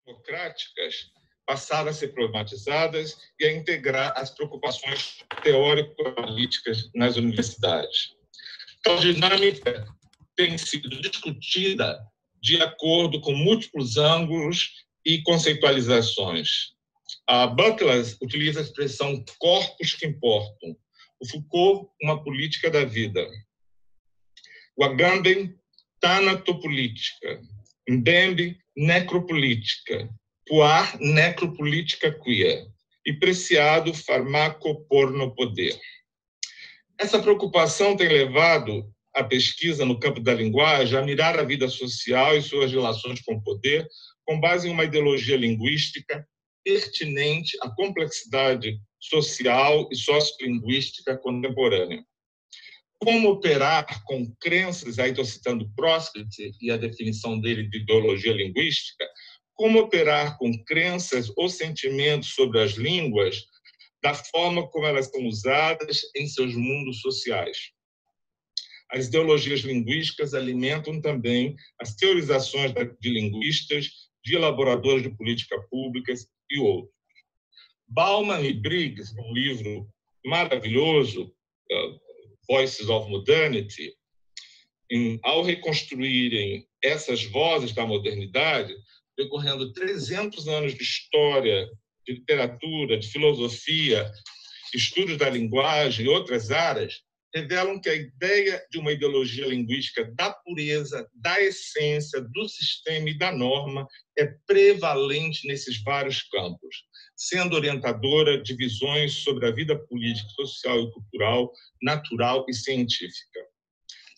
democráticas passaram a ser problematizadas e a integrar as preocupações teórico-políticas nas universidades. Tal dinâmica tem sido discutida de acordo com múltiplos ângulos e conceitualizações. A Butler utiliza a expressão corpos que importam. O Foucault, uma política da vida. O Agamben, tanatopolítica. Mbembe, necropolítica. Poir, necropolítica queer. E Preciado, farmacopornopoder. Essa preocupação tem levado a pesquisa no campo da linguagem a mirar a vida social e suas relações com o poder com base em uma ideologia linguística pertinente à complexidade social e sociolinguística contemporânea. Como operar com crenças, aí estou citando Proskit e a definição dele de ideologia linguística, como operar com crenças ou sentimentos sobre as línguas da forma como elas são usadas em seus mundos sociais. As ideologias linguísticas alimentam também as teorizações de linguistas, de elaboradores de políticas públicas e outros. Bauman e Briggs, num livro maravilhoso, Voices of Modernity, ao reconstruírem essas vozes da modernidade, decorrendo 300 anos de história, de literatura, de filosofia, estudos da linguagem e outras áreas, revelam que a ideia de uma ideologia linguística da pureza, da essência, do sistema e da norma é prevalente nesses vários campos, sendo orientadora de visões sobre a vida política, social e cultural, natural e científica.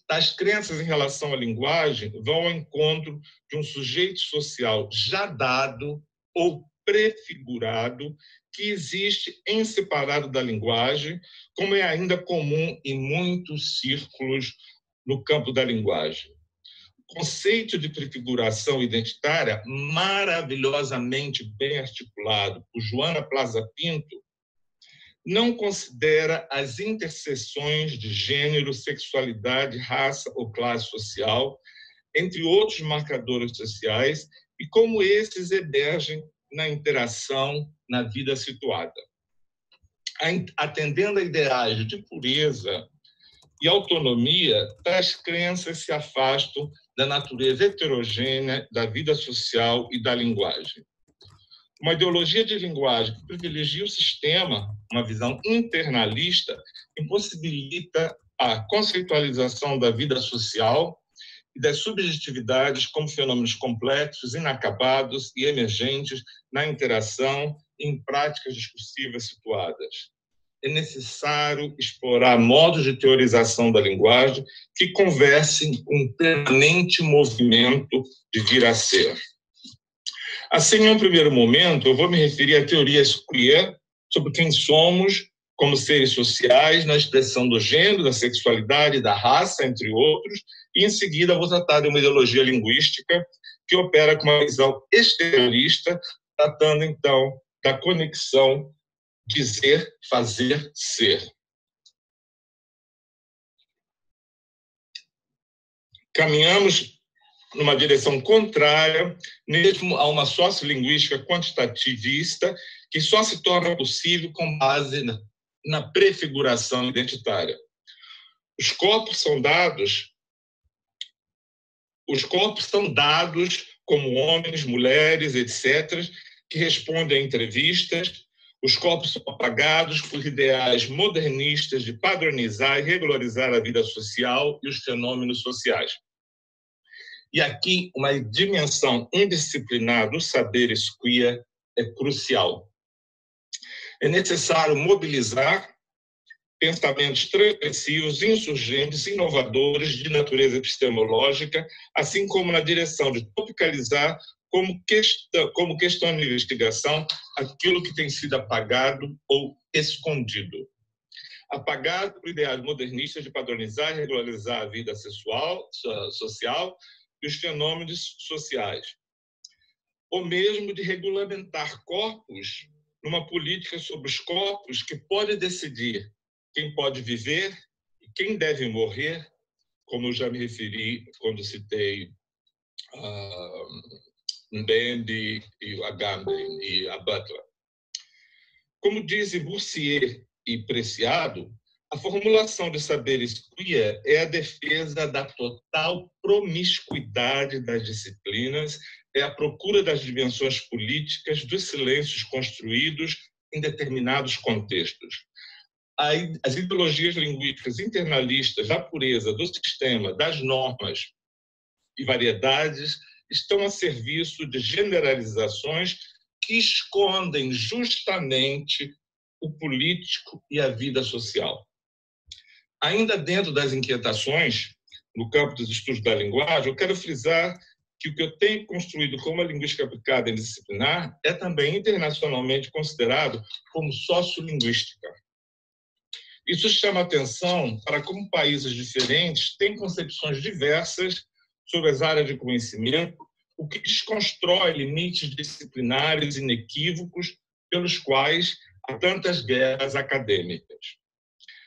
Tais crenças em relação à linguagem vão ao encontro de um sujeito social já dado ou prefigurado que existe em separado da linguagem, como é ainda comum em muitos círculos no campo da linguagem. O conceito de prefiguração identitária, maravilhosamente bem articulado por Joana Plaza Pinto, não considera as interseções de gênero, sexualidade, raça ou classe social, entre outros marcadores sociais, e como esses emergem na interação na vida situada. Atendendo a ideais de pureza e autonomia, tais crenças se afastam da natureza heterogênea da vida social e da linguagem. Uma ideologia de linguagem que privilegia o sistema, uma visão internalista, impossibilita a conceitualização da vida social e das subjetividades como fenômenos complexos, inacabados e emergentes na interação e em práticas discursivas situadas. É necessário explorar modos de teorização da linguagem que conversem com um permanente movimento de vir a ser. Assim, em um primeiro momento, eu vou me referir à teoria queer sobre quem somos como seres sociais, na expressão do gênero, da sexualidade, da raça, entre outros, e em seguida vou tratar de uma ideologia linguística que opera com uma visão exteriorista, tratando então da conexão dizer, fazer, ser. Caminhamos numa direção contrária, mesmo a uma sociolinguística quantitativista, que só se torna possível com base na prefiguração identitária. Os corpos são dados como homens, mulheres, etc., que respondem a entrevistas. Os corpos são apagados por ideais modernistas de padronizar e regularizar a vida social e os fenômenos sociais. E aqui uma dimensão indisciplinar dos saberes queer é crucial. É necessário mobilizar pensamentos transgressivos, insurgentes, inovadores de natureza epistemológica, assim como na direção de topicalizar como questão de investigação aquilo que tem sido apagado ou escondido. Apagado por ideais modernistas de padronizar e regularizar a vida social e os fenômenos sociais, ou mesmo de regulamentar corpos numa política sobre os corpos que pode decidir quem pode viver e quem deve morrer, como eu já me referi quando citei Mbembe, e Agamben e a Butler. Como dizem Boursier e Preciado, a formulação de saberes queer é a defesa da total promiscuidade das disciplinas, é a procura das dimensões políticas dos silêncios construídos em determinados contextos. As ideologias linguísticas internalistas da pureza do sistema, das normas e variedades estão a serviço de generalizações que escondem justamente o político e a vida social. Ainda dentro das inquietações, no campo dos estudos da linguagem, eu quero frisar que o que eu tenho construído como a linguística aplicada em disciplinar é também internacionalmente considerado como sociolinguística. Isso chama atenção para como países diferentes têm concepções diversas sobre as áreas de conhecimento, o que desconstrói limites disciplinares inequívocos pelos quais há tantas guerras acadêmicas.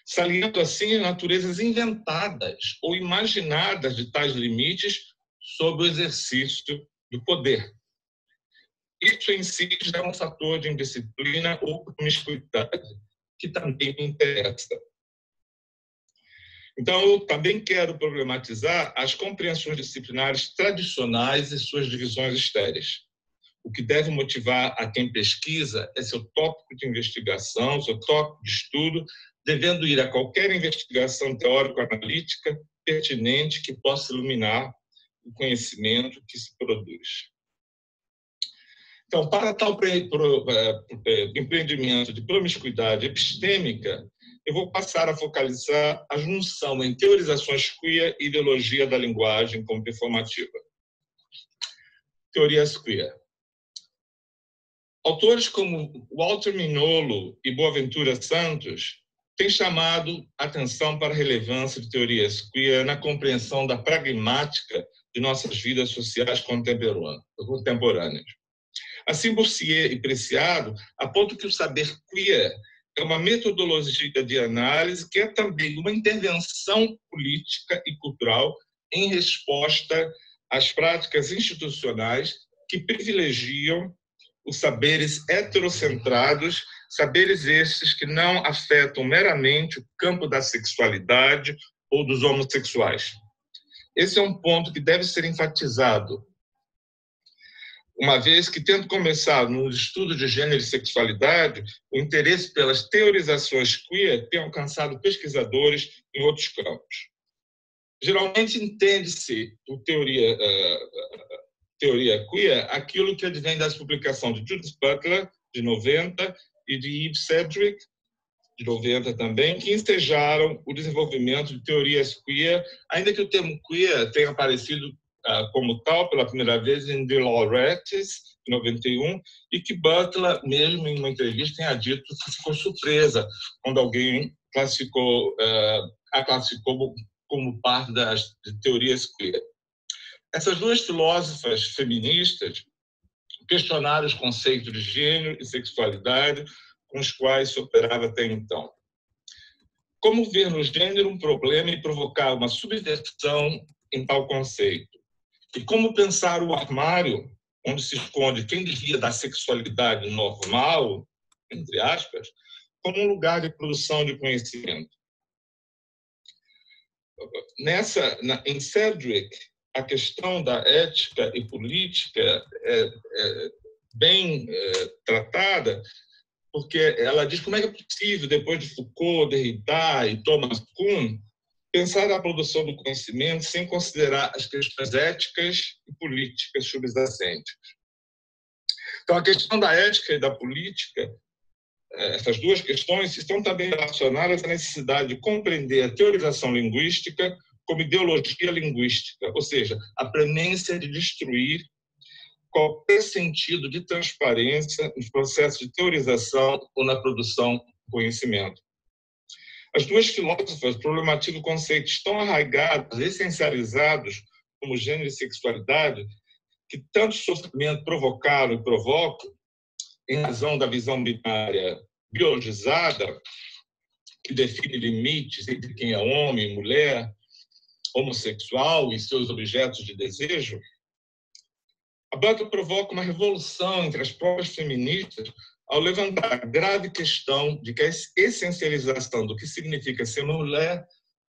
Saliento assim as naturezas inventadas ou imaginadas de tais limites sob o exercício do poder. Isso em si já é um fator de indisciplina ou promiscuidade que também me interessa. Então, eu também quero problematizar as compreensões disciplinares tradicionais e suas divisões estéreis. O que deve motivar a quem pesquisa é seu tópico de investigação, seu tópico de estudo, devendo ir a qualquer investigação teórico-analítica pertinente que possa iluminar o conhecimento que se produz. Então, para tal empreendimento de promiscuidade epistêmica, eu vou passar a focalizar a junção em teorizações queer e ideologia da linguagem como performativa. Teorias queer. Autores como Walter Mignolo e Boaventura Santos têm chamado a atenção para a relevância de teorias queer na compreensão da pragmática de nossas vidas sociais contemporâneas. Assim, Boursier e Preciado apontam que o saber queer é uma metodologia de análise que é também uma intervenção política e cultural em resposta às práticas institucionais que privilegiam os saberes heterocentrados, saberes estes que não afetam meramente o campo da sexualidade ou dos homossexuais. Esse é um ponto que deve ser enfatizado, uma vez que, tendo começado no estudo de gênero e sexualidade, o interesse pelas teorizações queer tem alcançado pesquisadores em outros campos. Geralmente entende-se por teoria queer aquilo que advém das publicações de Judith Butler, de 90, e de Eve Sedgwick, de 90 também, que ensejaram o desenvolvimento de teorias queer, ainda que o termo queer tenha aparecido como tal pela primeira vez em The Laureates, em 91, e que Butler, mesmo em uma entrevista, tenha dito que ficou surpresa quando alguém a classificou como parte das teorias queer. Essas duas filósofas feministas questionaram os conceitos de gênero e sexualidade com os quais se operava até então. Como ver no gênero um problema e provocar uma subversão em tal conceito? E como pensar o armário, onde se esconde quem devia da sexualidade normal, entre aspas, como um lugar de produção de conhecimento? Em Sedgwick, a questão da ética e política é bem tratada, porque ela diz como é que é possível, depois de Foucault, Derrida e Thomas Kuhn, pensar a produção do conhecimento sem considerar as questões éticas e políticas subjacentes. Então, a questão da ética e da política, essas duas questões estão também relacionadas à necessidade de compreender a teorização linguística como ideologia linguística, ou seja, a premência de destruir qualquer sentido de transparência nos processos de teorização ou na produção do conhecimento. As duas filósofas problematizam conceitos tão arraigados, essencializados como gênero e sexualidade, que tanto sofrimento provocaram e provocam, em razão da visão binária biologizada, que define limites entre quem é homem, mulher, homossexual e seus objetos de desejo, A Butler provoca uma revolução entre as próprias feministas ao levantar a grave questão de que a essencialização do que significa ser mulher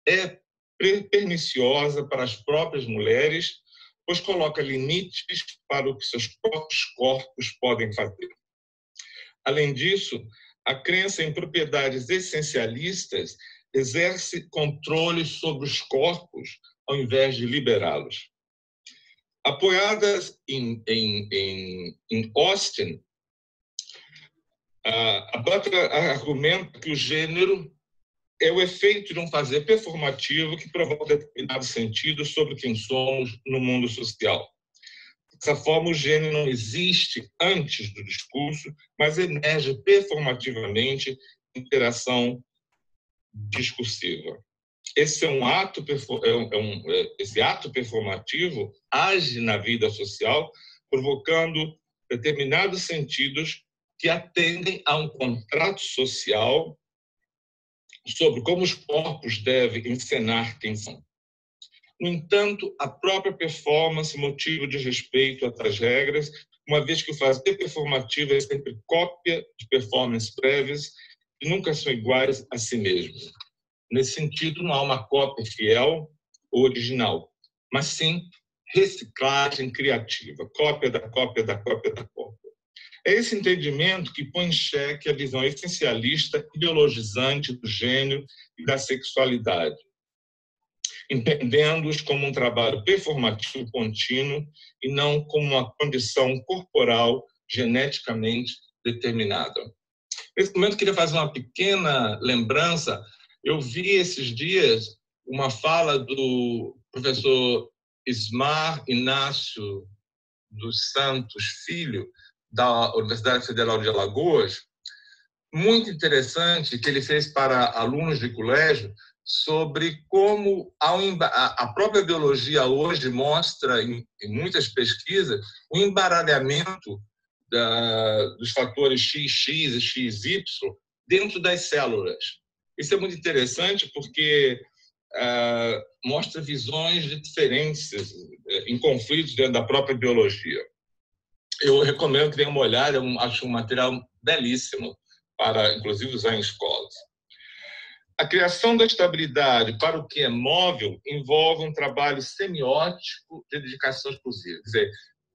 é perniciosa para as próprias mulheres, pois coloca limites para o que seus próprios corpos podem fazer. Além disso, a crença em propriedades essencialistas exerce controle sobre os corpos ao invés de liberá-los. Apoiadas em Austin, a Butler argumenta que o gênero é o efeito de um fazer performativo que provoca determinado sentido sobre quem somos no mundo social. Dessa forma, o gênero não existe antes do discurso, mas emerge performativamente em interação discursiva. Esse ato performativo age na vida social, provocando determinados sentidos que atendem a um contrato social sobre como os corpos devem encenar quem são. No entanto, a própria performance motiva o desrespeito a tais regras, uma vez que o fazer performativo é sempre cópia de performances prévias que nunca são iguais a si mesmos. Nesse sentido, não há uma cópia fiel ou original, mas sim reciclagem criativa, cópia da cópia da cópia da cópia. É esse entendimento que põe em xeque a visão essencialista ideologizante do gênero e da sexualidade, entendendo-os como um trabalho performativo contínuo e não como uma condição corporal geneticamente determinada. Nesse momento, eu queria fazer uma pequena lembrança. Eu vi esses dias uma fala do professor Ismar Inácio dos Santos Filho, da Universidade Federal de Alagoas, muito interessante, que ele fez para alunos de colégio, sobre como a própria biologia hoje mostra, em muitas pesquisas, o embaralhamento dos fatores XX e XY dentro das células. Isso é muito interessante porque mostra visões de diferenças em conflitos dentro da própria biologia. Eu recomendo que tenham uma olhada, acho um material belíssimo para, inclusive, usar em escolas. A criação da estabilidade para o que é móvel envolve um trabalho semiótico de dedicação exclusiva. Quer dizer,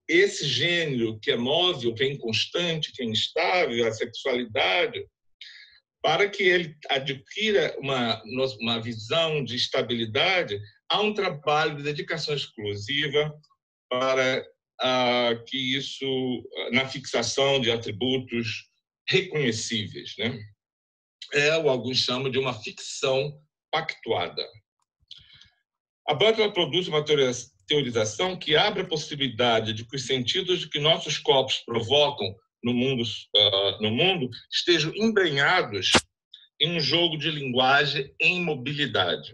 esse gênero que é móvel, que é inconstante, que é instável, a sexualidade, para que ele adquira uma visão de estabilidade, há um trabalho de dedicação exclusiva para que isso, na fixação de atributos reconhecíveis, né? É o que alguns chamam de uma ficção pactuada. A Butler produz uma teorização que abre a possibilidade de que os sentidos que nossos corpos provocam no mundo estejam embrenhados em um jogo de linguagem em mobilidade.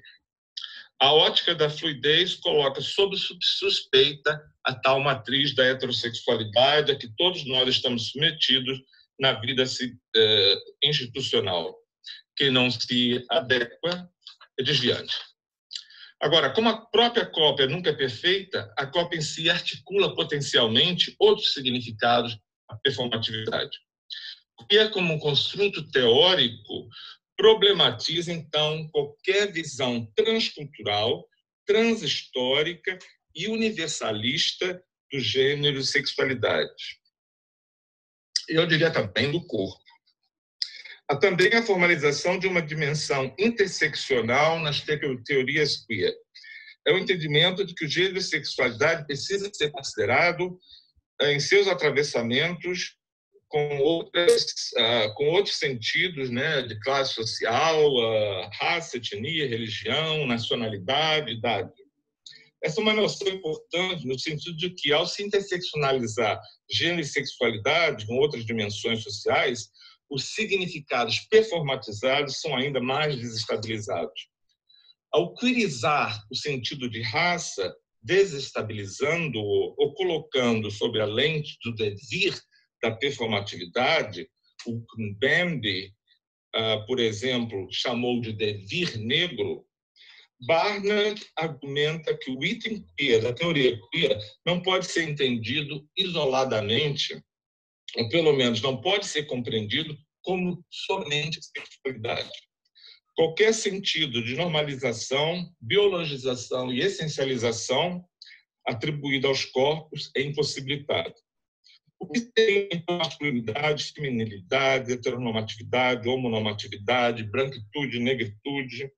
A ótica da fluidez coloca sob suspeita a tal matriz da heterossexualidade a que todos nós estamos submetidos na vida institucional. Quem não se adequa é desviante. Agora, como a própria cópia nunca é perfeita, a cópia em si articula potencialmente outros significados à performatividade. E é como um construto teórico problematiza, então, qualquer visão transcultural, transhistórica e universalista do gênero e sexualidade. Eu diria também do corpo. Há também a formalização de uma dimensão interseccional nas teorias queer. É o entendimento de que o gênero e sexualidade precisa ser considerado em seus atravessamentos com outros sentidos, né, de classe social, raça, etnia, religião, nacionalidade, idade. Essa é uma noção importante no sentido de que, ao se interseccionalizar gênero e sexualidade com outras dimensões sociais, os significados performatizados são ainda mais desestabilizados. Ao queerizar o sentido de raça, desestabilizando-o ou colocando sob a lente do devir da performatividade, o Mbembe, por exemplo, chamou de devir negro, Barnard argumenta que o item queer, da teoria queer, não pode ser entendido isoladamente, ou pelo menos não pode ser compreendido como somente sexualidade. Qualquer sentido de normalização, biologização e essencialização atribuído aos corpos é impossibilitado. O que tem masculinidade, feminilidade, heteronormatividade, homonormatividade, branquitude, negritude?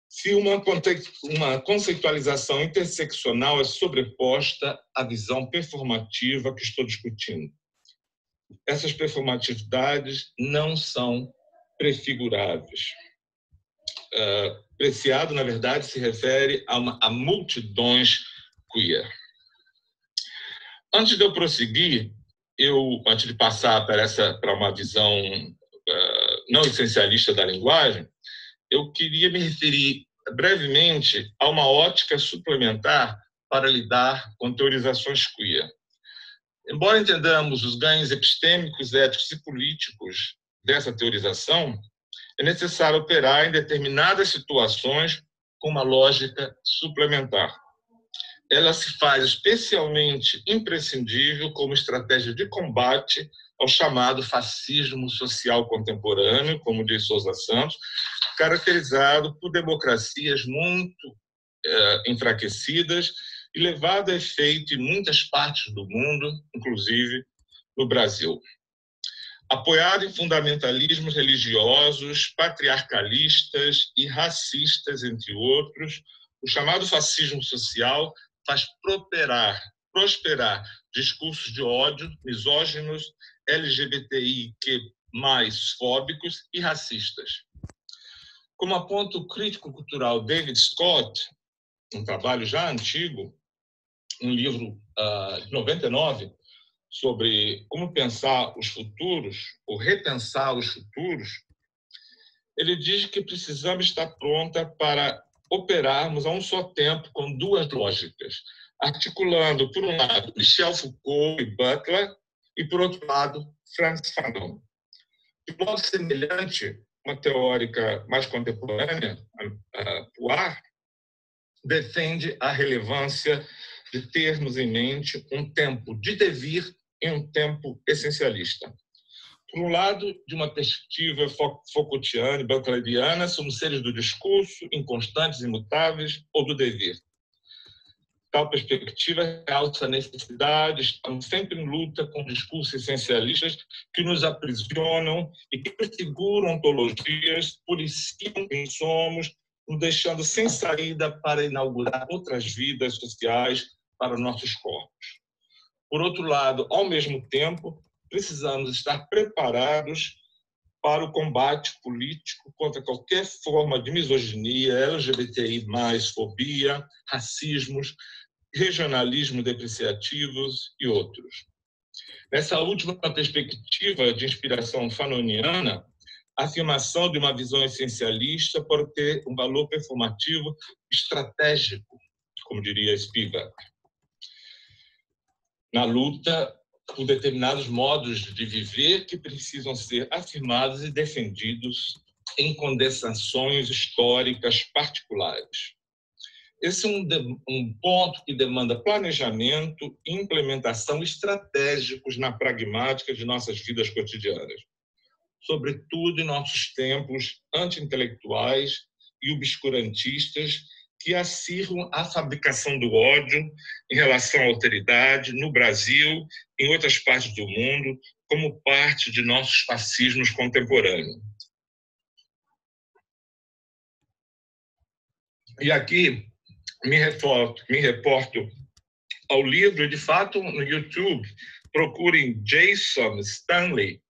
Se uma conceitualização interseccional é sobreposta à visão performativa que estou discutindo. Essas performatividades não são prefiguráveis. Preciado, na verdade, se refere a multidões queer. Antes de eu prosseguir, antes de passar para uma visão não essencialista da linguagem, eu queria me referir brevemente a uma ótica suplementar para lidar com teorizações queer. Embora entendamos os ganhos epistêmicos, éticos e políticos dessa teorização, é necessário operar em determinadas situações com uma lógica suplementar. Ela se faz especialmente imprescindível como estratégia de combate ao chamado fascismo social contemporâneo, como diz Sousa Santos, caracterizado por democracias muito enfraquecidas e levado a efeito em muitas partes do mundo, inclusive no Brasil. Apoiado em fundamentalismos religiosos, patriarcalistas e racistas, entre outros, o chamado fascismo social faz prosperar discursos de ódio, misóginos, LGBTIQ+, fóbicos e racistas. Como aponta o crítico cultural David Scott, um trabalho já antigo, um livro de 99, sobre como pensar os futuros, ou repensar os futuros, ele diz que precisamos estar pronta para operarmos a um só tempo com duas lógicas, articulando, por um lado, Michel Foucault e Butler, e, por outro lado, Frantz Fanon. De modo semelhante, uma teórica mais contemporânea, Poir, defende a relevância de termos em mente um tempo de devir e um tempo essencialista. Por um lado, de uma perspectiva Foucaultiana e butleriana, somos seres do discurso, inconstantes, imutáveis, ou do devir. Tal perspectiva realça a necessidade, estamos sempre em luta com discursos essencialistas que nos aprisionam e que prefiguram ontologias, policiam quem somos, nos deixando sem saída para inaugurar outras vidas sociais para nossos corpos. Por outro lado, ao mesmo tempo, precisamos estar preparados para o combate político contra qualquer forma de misoginia, LGBTI+, fobia, racismos, regionalismo depreciativos e outros. Nessa última perspectiva de inspiração fanoniana, a afirmação de uma visão essencialista pode ter um valor performativo estratégico, como diria Spivak, na luta por determinados modos de viver que precisam ser afirmados e defendidos em condensações históricas particulares. Esse é um ponto que demanda planejamento e implementação estratégicos na pragmática de nossas vidas cotidianas, sobretudo em nossos tempos anti-intelectuais e obscurantistas que acirram a fabricação do ódio em relação à alteridade no Brasil e em outras partes do mundo como parte de nossos fascismos contemporâneos. E aqui me reporto ao livro, de fato, no YouTube, procurem Jason Stanley,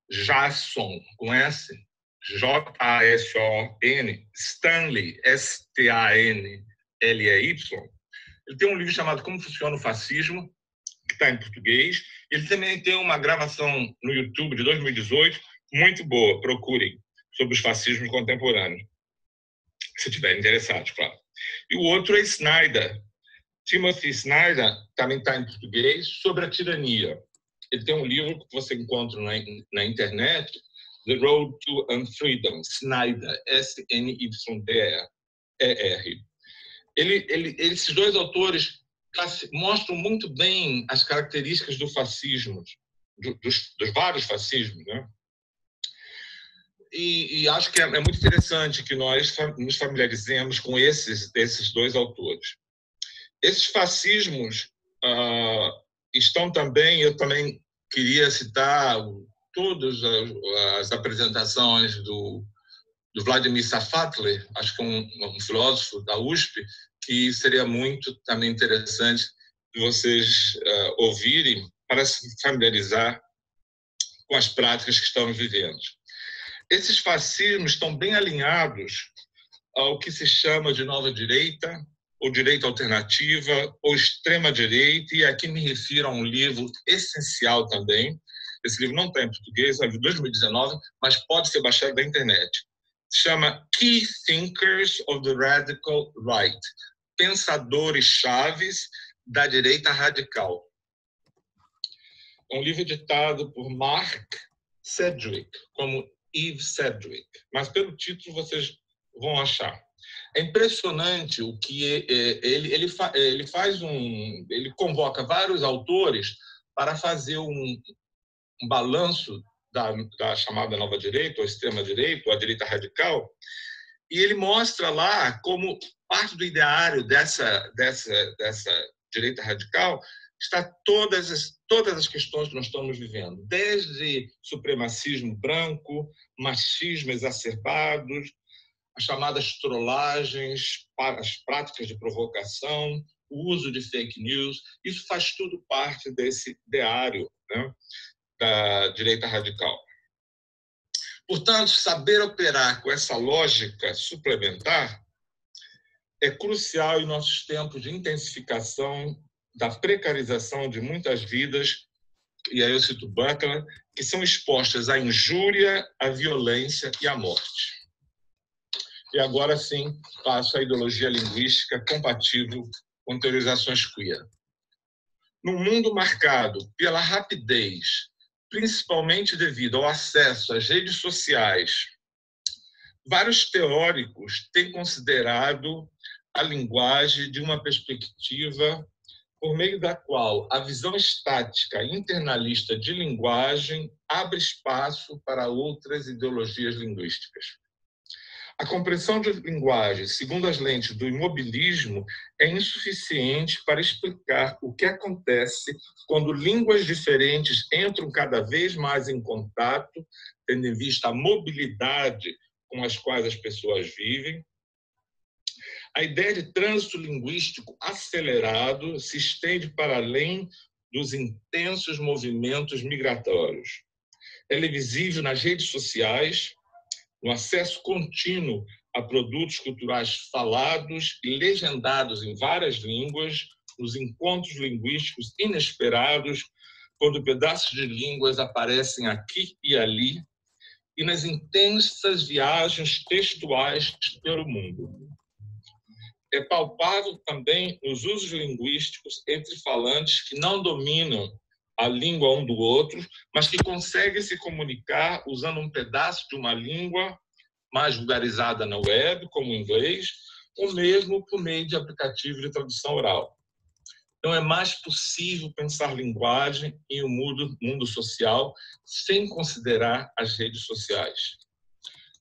Jason, com S, J-A-S-O-N, Stanley, S-T-A-N-L-E-Y. Ele tem um livro chamado Como Funciona o Fascismo, que está em português. Ele também tem uma gravação no YouTube de 2018, muito boa, procurem, sobre os fascismos contemporâneos, se estiverem interessados, claro. E o outro é Snyder, Timothy Snyder, também está em português, sobre a tirania. Ele tem um livro que você encontra na internet, The Road to Unfreedom, Snyder, S-N-Y-D-E-R. Esses dois autores mostram muito bem as características do fascismo, dos vários fascismos, né? E acho que é muito interessante que nós nos familiarizemos com esses dois autores. Esses fascismos estão também, eu também queria citar todas as apresentações do Vladimir Safatli, acho que um filósofo da USP, que seria muito também interessante de vocês ouvirem para se familiarizar com as práticas que estamos vivendo. Esses fascismos estão bem alinhados ao que se chama de nova direita, ou direita alternativa, ou extrema-direita, e aqui me refiro a um livro essencial também. Esse livro não está em português, é de 2019, mas pode ser baixado da internet. Se chama Key Thinkers of the Radical Right, Pensadores Chaves da Direita Radical. É um livro editado por Mark Sedgwick, como Yves Sedgwick, mas pelo título vocês vão achar. É impressionante o que ele convoca vários autores para fazer um balanço da chamada nova direita, ou extrema direita, ou a direita radical, e ele mostra lá como parte do ideário dessa direita radical está todas as questões que nós estamos vivendo, desde supremacismo branco, machismo exacerbados, as chamadas trollagens, as práticas de provocação, o uso de fake news. Isso faz tudo parte desse ideário, né, da direita radical. Portanto, saber operar com essa lógica suplementar é crucial em nossos tempos de intensificação da precarização de muitas vidas, e aí eu cito Butler, que são expostas à injúria, à violência e à morte. E agora sim, passo à ideologia linguística compatível com teorizações queer. Num mundo marcado pela rapidez, principalmente devido ao acesso às redes sociais, vários teóricos têm considerado a linguagem de uma perspectiva por meio da qual a visão estática internalista de linguagem abre espaço para outras ideologias linguísticas. A compreensão de linguagem, segundo as lentes do imobilismo, é insuficiente para explicar o que acontece quando línguas diferentes entram cada vez mais em contato, tendo em vista a mobilidade com as quais as pessoas vivem. A ideia de trânsito linguístico acelerado se estende para além dos intensos movimentos migratórios. Ela é visível nas redes sociais, no acesso contínuo a produtos culturais falados e legendados em várias línguas, nos encontros linguísticos inesperados, quando pedaços de línguas aparecem aqui e ali, e nas intensas viagens textuais pelo mundo. É palpável também nos usos linguísticos entre falantes que não dominam a língua um do outro, mas que conseguem se comunicar usando um pedaço de uma língua mais vulgarizada na web, como o inglês, ou mesmo por meio de aplicativos de tradução oral. Então, é mais possível pensar linguagem em um mundo social sem considerar as redes sociais.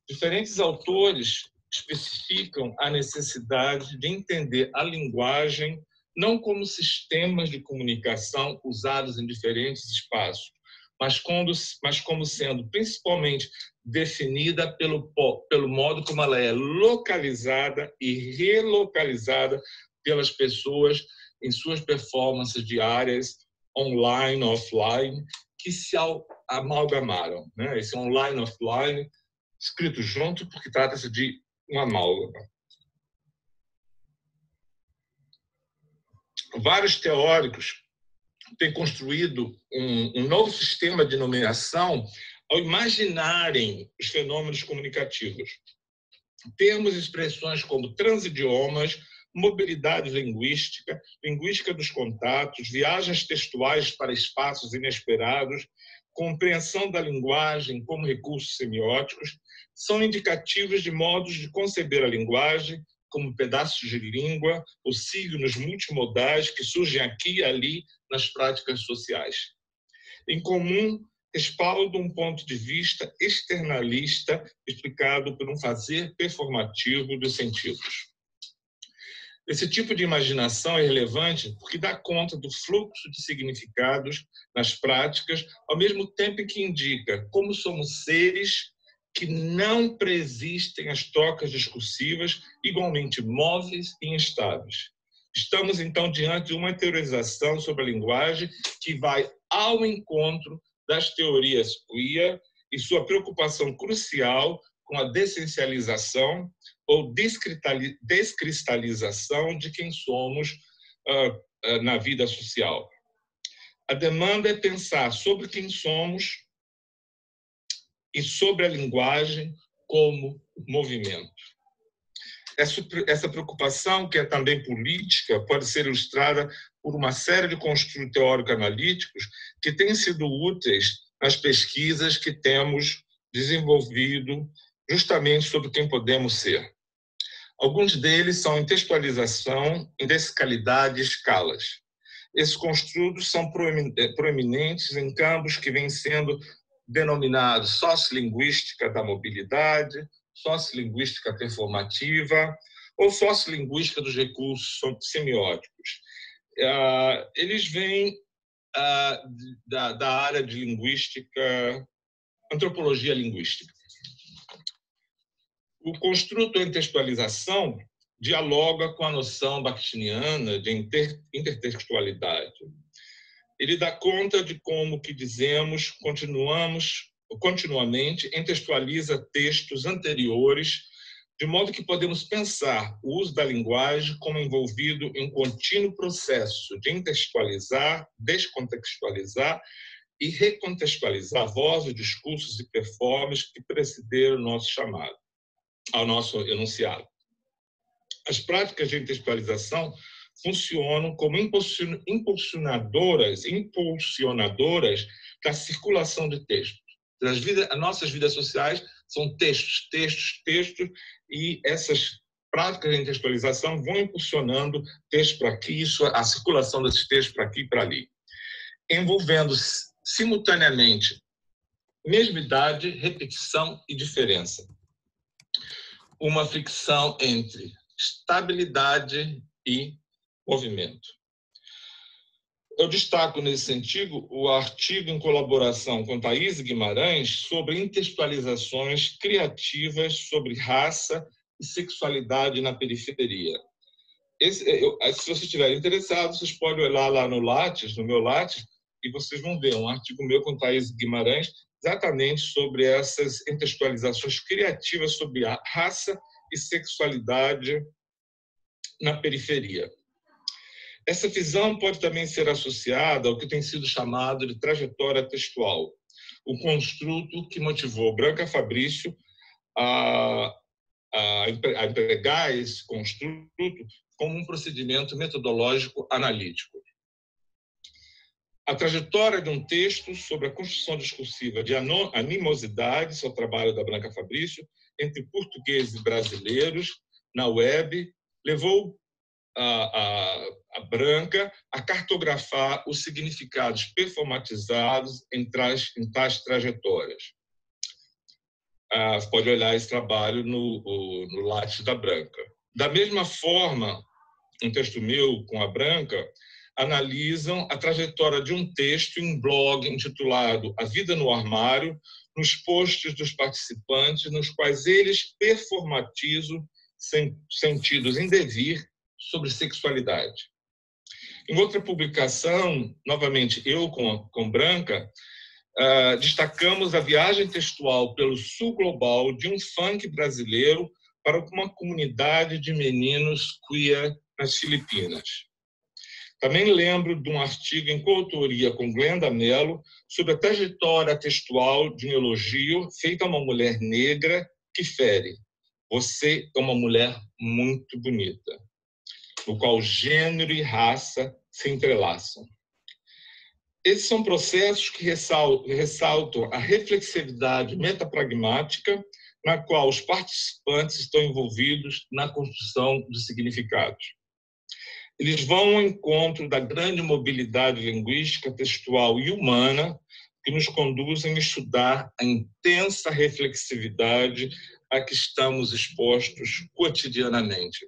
Diferentes autores especificam a necessidade de entender a linguagem não como sistemas de comunicação usados em diferentes espaços, mas como sendo principalmente definida pelo modo como ela é localizada e relocalizada pelas pessoas em suas performances diárias, online, offline, que se amalgamaram, né? Esse online, offline, escrito junto, porque trata-se de um amálgama. Vários teóricos têm construído um novo sistema de nomeação ao imaginarem os fenômenos comunicativos. Termos e expressões como transidiomas, mobilidade linguística, linguística dos contatos, viagens textuais para espaços inesperados compreensão da linguagem como recursos semióticos, são indicativos de modos de conceber a linguagem como pedaços de língua ou signos multimodais que surgem aqui e ali nas práticas sociais. Em comum, respaldam um ponto de vista externalista explicado por um fazer performativo dos sentidos. Esse tipo de imaginação é relevante porque dá conta do fluxo de significados nas práticas, ao mesmo tempo em que indica como somos seres que não preexistem às trocas discursivas, igualmente móveis e instáveis. Estamos, então, diante de uma teorização sobre a linguagem que vai ao encontro das teorias queer e sua preocupação crucial com a dessencialização ou descristalização de quem somos na vida social. A demanda é pensar sobre quem somos e sobre a linguagem como movimento. Essa preocupação, que é também política, pode ser ilustrada por uma série de construtos teórico-analíticos que têm sido úteis nas pesquisas que temos desenvolvido justamente sobre quem podemos ser. Alguns deles são em textualização, em descalidade e escalas. Esses construtos são proeminentes em campos que vêm sendo denominados sociolinguística da mobilidade, sociolinguística performativa ou sociolinguística dos recursos semióticos. Eles vêm da área de linguística, antropologia linguística. O construto em textualização dialoga com a noção bakhtiniana de intertextualidade. Ele dá conta de como que dizemos, continuamente intertextualiza textos anteriores, de modo que podemos pensar o uso da linguagem como envolvido em contínuo processo de intertextualizar, descontextualizar e recontextualizar vozes, discursos e performances que precederam ao nosso enunciado. As práticas de intertextualização funcionam como impulsionadoras da circulação de textos. As nossas vidas sociais são textos, e essas práticas de intertextualização vão impulsionando textos para aqui, a circulação desses textos para aqui e para ali, envolvendo simultaneamente mesmidade, repetição e diferença. Uma fricção entre estabilidade e movimento. Eu destaco, nesse sentido, o artigo em colaboração com Thaís Guimarães sobre intertextualizações criativas sobre raça e sexualidade na periferia. Se vocês estiverem interessados, vocês podem olhar lá no Lattes, no meu Lattes, e vocês vão ver um artigo meu com Thaís Guimarães exatamente sobre essas intertextualizações criativas sobre a raça e sexualidade na periferia. Essa visão pode também ser associada ao que tem sido chamado de trajetória textual, o construto que motivou Branca Fabrício a empregar esse construto como um procedimento metodológico analítico. A trajetória de um texto sobre a construção discursiva de animosidade, esse é o trabalho da Branca Fabrício, entre portugueses e brasileiros na web, levou a Branca a cartografar os significados performatizados em tais trajetórias. Você pode olhar esse trabalho no Lattes da Branca. Da mesma forma, um texto meu com a Branca analisam a trajetória de um texto em um blog intitulado A Vida no Armário, nos posts dos participantes, nos quais eles performatizam sentidos em devir sobre sexualidade. Em outra publicação, novamente eu com Branca, destacamos a viagem textual pelo sul global de um funk brasileiro para uma comunidade de meninos queer nas Filipinas. Também lembro de um artigo em coautoria com Glenda Mello sobre a trajetória textual de um elogio feito a uma mulher negra que fere: "Você é uma mulher muito bonita", no qual gênero e raça se entrelaçam. Esses são processos que ressaltam a reflexividade metapragmática na qual os participantes estão envolvidos na construção de significados. Eles vão ao encontro da grande mobilidade linguística, textual e humana que nos conduzem a estudar a intensa reflexividade a que estamos expostos cotidianamente.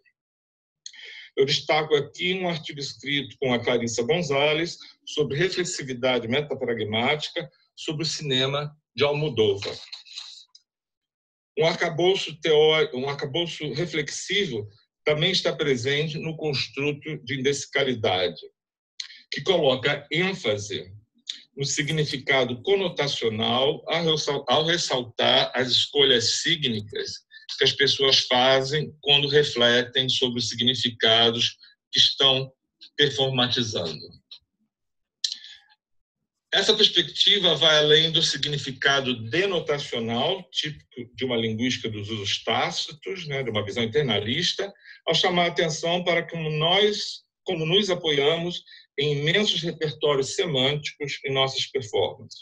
Eu destaco aqui um artigo escrito com a Clarissa Gonzalez sobre reflexividade metapragmática sobre o cinema de Almodóvar. Um arcabouço teórico, um arcabouço reflexivo também está presente no construto de indexicalidade, que coloca ênfase no significado conotacional ao ressaltar as escolhas sígnicas que as pessoas fazem quando refletem sobre os significados que estão performatizando. Essa perspectiva vai além do significado denotacional, típico de uma linguística dos usos tácitos, de uma visão internalista, ao chamar a atenção para como nos apoiamos em imensos repertórios semânticos em nossas performances.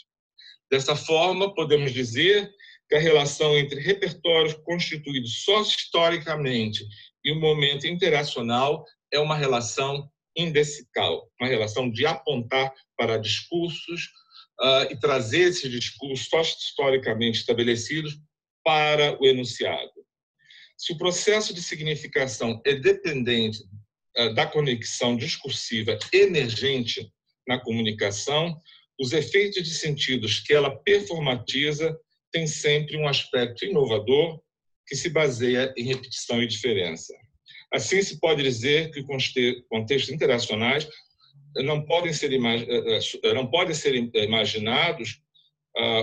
Dessa forma, podemos dizer que a relação entre repertórios constituídos sócio-historicamente e o momento interacional é uma relação indecical, uma relação de apontar para discursos e trazer esses discursos sócio-historicamente estabelecidos para o enunciado. Se o processo de significação é dependente da conexão discursiva emergente na comunicação, os efeitos de sentidos que ela performatiza têm sempre um aspecto inovador que se baseia em repetição e diferença. Assim, se pode dizer que contextos interacionais não podem ser imaginados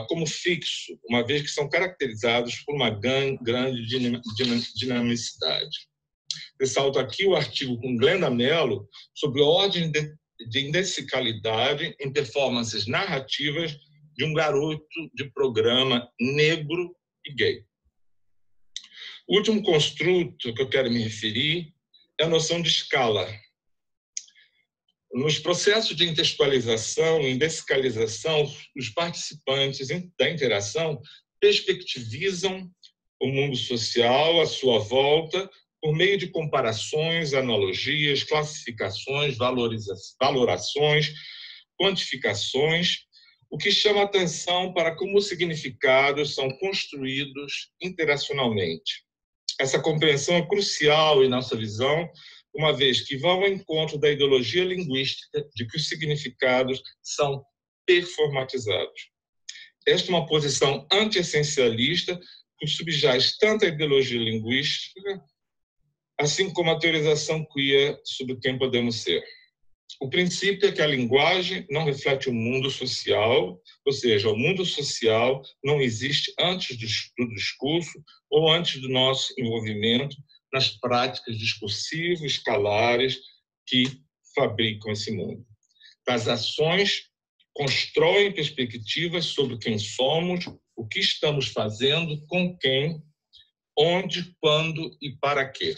como fixo, uma vez que são caracterizados por uma grande dinamicidade. Ressalto aqui o artigo com Glenda Mello sobre a ordem de indexicalidade em performances narrativas de um garoto de programa negro e gay. O último construto que eu quero me referir é a noção de escala. Nos processos de intertextualização e indexicalização, os participantes da interação perspectivizam o mundo social à sua volta por meio de comparações, analogias, classificações, valorações, quantificações, o que chama a atenção para como os significados são construídos interacionalmente. Essa compreensão é crucial em nossa visão, uma vez que vão ao encontro da ideologia linguística de que os significados são performatizados. Esta é uma posição anti-essencialista que subjaz tanto a ideologia linguística, assim como a teorização queer sobre quem podemos ser. O princípio é que a linguagem não reflete o mundo social, ou seja, o mundo social não existe antes do discurso ou antes do nosso envolvimento nas práticas discursivas, escalares que fabricam esse mundo. As ações constroem perspectivas sobre quem somos, o que estamos fazendo, com quem, onde, quando e para quê.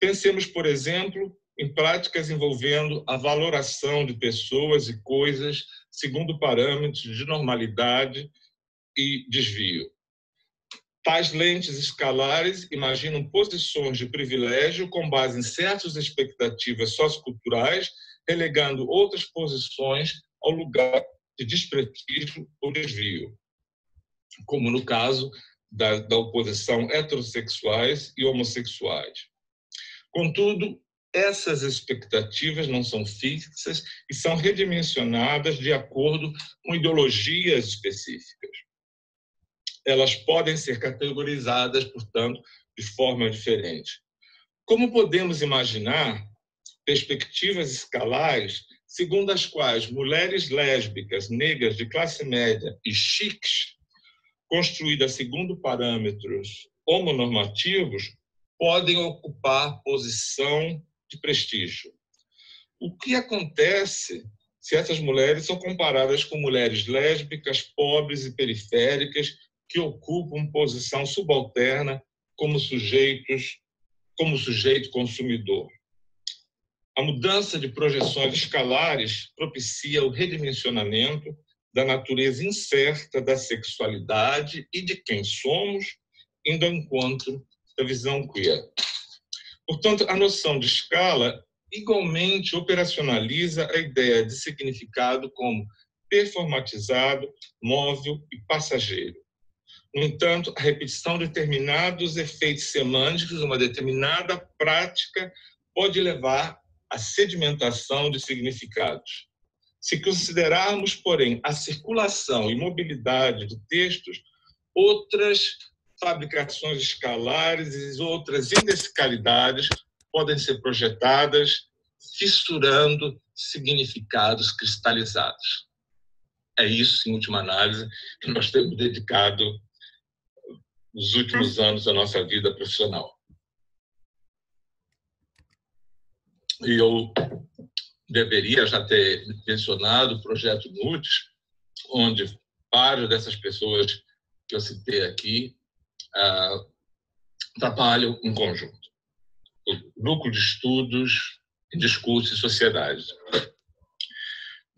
Pensemos, por exemplo, em práticas envolvendo a valoração de pessoas e coisas segundo parâmetros de normalidade e desvio. Tais lentes escalares imaginam posições de privilégio com base em certas expectativas socioculturais, relegando outras posições ao lugar de desprestígio ou desvio, como no caso da oposição heterossexuais e homossexuais. Contudo, essas expectativas não são fixas e são redimensionadas de acordo com ideologias específicas. Elas podem ser categorizadas, portanto, de forma diferente. Como podemos imaginar perspectivas escalares segundo as quais mulheres lésbicas, negras de classe média e chiques, construídas segundo parâmetros homonormativos, podem ocupar posição de prestígio? O que acontece se essas mulheres são comparadas com mulheres lésbicas, pobres e periféricas que ocupam posição subalterna como sujeito consumidor? A mudança de projeções escalares propicia o redimensionamento da natureza incerta da sexualidade e de quem somos, indo ao encontro da visão queer. Portanto, a noção de escala igualmente operacionaliza a ideia de significado como performatizado, móvel e passageiro. No entanto, a repetição de determinados efeitos semânticos, uma determinada prática, pode levar à sedimentação de significados. Se considerarmos, porém, a circulação e mobilidade de textos, outras fabricações escalares e outras indexicalidades podem ser projetadas, fissurando significados cristalizados. É isso, em última análise, que nós temos dedicado nos últimos anos da nossa vida profissional. E eu deveria já ter mencionado o projeto NUTES, onde várias dessas pessoas que eu citei aqui trabalham em conjunto. O Núcleo de Estudos em Discurso e Sociedade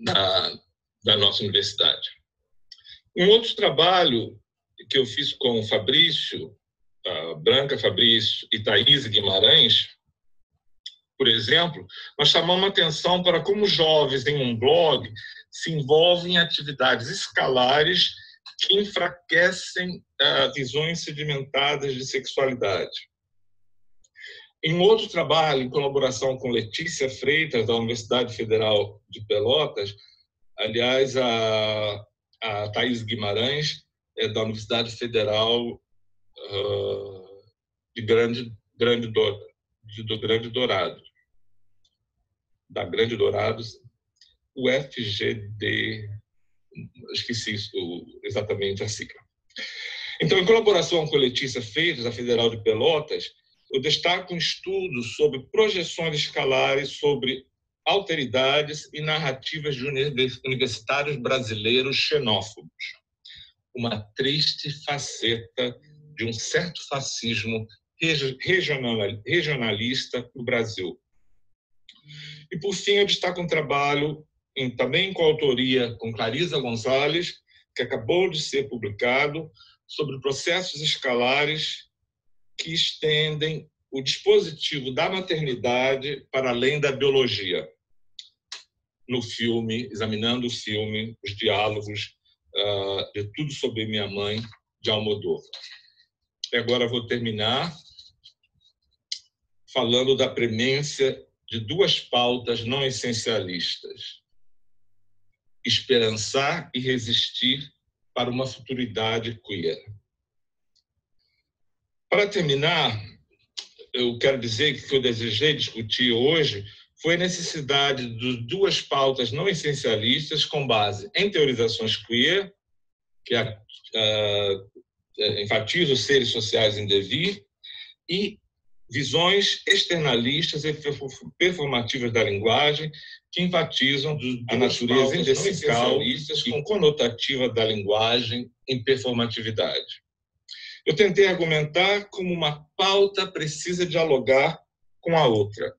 da nossa universidade. Um outro trabalho que eu fiz com o Fabrício, Branca Fabrício e Thaís Guimarães, por exemplo, nós chamamos a atenção para como jovens em um blog se envolvem em atividades escalares que enfraquecem visões sedimentadas de sexualidade. Em outro trabalho, em colaboração com Letícia Freitas, da Universidade Federal de Pelotas, aliás, a Thaís Guimarães é da Universidade Federal do Grande Dourado, da Grande Dourados, UFGD, esqueci exatamente a sigla. Então, em colaboração com Letícia Freitas, da Federal de Pelotas, eu destaco um estudo sobre projeções escalares sobre alteridades e narrativas de universitários brasileiros xenófobos. Uma triste faceta de um certo fascismo regionalista no Brasil. E, por fim, eu destaco um trabalho também com autoria com Clarisa Gonzalez, que acabou de ser publicado, sobre processos escalares que estendem o dispositivo da maternidade para além da biologia. No filme, examinando o filme, os diálogos de Tudo Sobre Minha Mãe, de Almodóvar. E agora vou terminar falando da premência de duas pautas não essencialistas: esperançar e resistir para uma futuridade queer. Para terminar, eu quero dizer que o que eu desejei discutir hoje foi a necessidade de duas pautas não essencialistas com base em teorizações queer, que enfatizam os seres sociais em devir, e visões externalistas e performativas da linguagem, que enfatizam a natureza indecical e conotativa da linguagem em performatividade. Eu tentei argumentar como uma pauta precisa dialogar com a outra.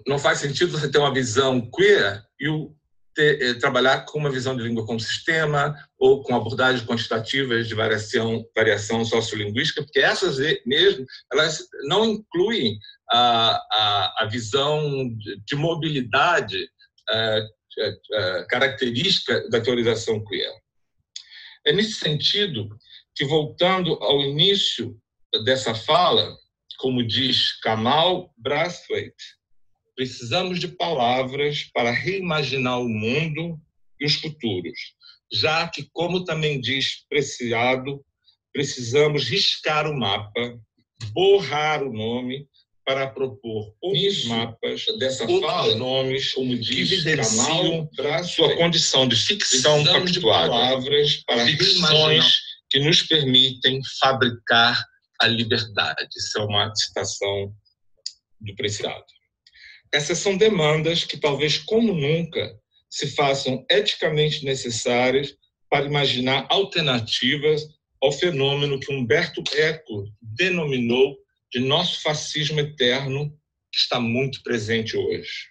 Não faz sentido você ter uma visão queer e trabalhar com uma visão de língua como sistema ou com abordagens quantitativas de variação sociolinguística, porque essas mesmo elas não incluem a visão de mobilidade característica da teorização queer. É nesse sentido que, voltando ao início dessa fala, como diz Kamal Brathwaite, precisamos de palavras para reimaginar o mundo e os futuros, já que, como também diz Preciado, precisamos riscar o mapa, borrar o nome para propor outros mapas dessa fala, nomes, como diz Kamal, sua condição de ficção pactuada, palavras para ficções que nos permitem fabricar a liberdade. Isso é uma citação do Preciado. Essas são demandas que, talvez como nunca, se façam eticamente necessárias para imaginar alternativas ao fenômeno que Humberto Eco denominou de nosso fascismo eterno, que está muito presente hoje.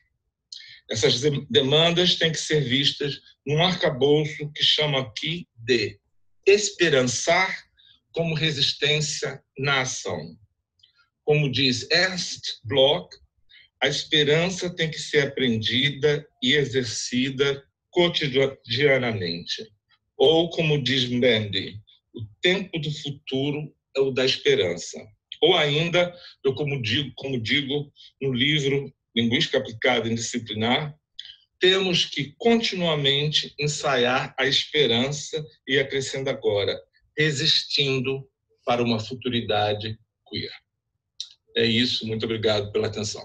Essas demandas têm que ser vistas num arcabouço que chamo aqui de esperançar como resistência na ação. Como diz Ernst Bloch, a esperança tem que ser aprendida e exercida cotidianamente. Ou, como diz Mendy, o tempo do futuro é o da esperança. Ou ainda, eu como digo no livro Linguística Aplicada e Disciplinar, temos que continuamente ensaiar a esperança e acrescendo agora, resistindo para uma futuridade queer. É isso, muito obrigado pela atenção.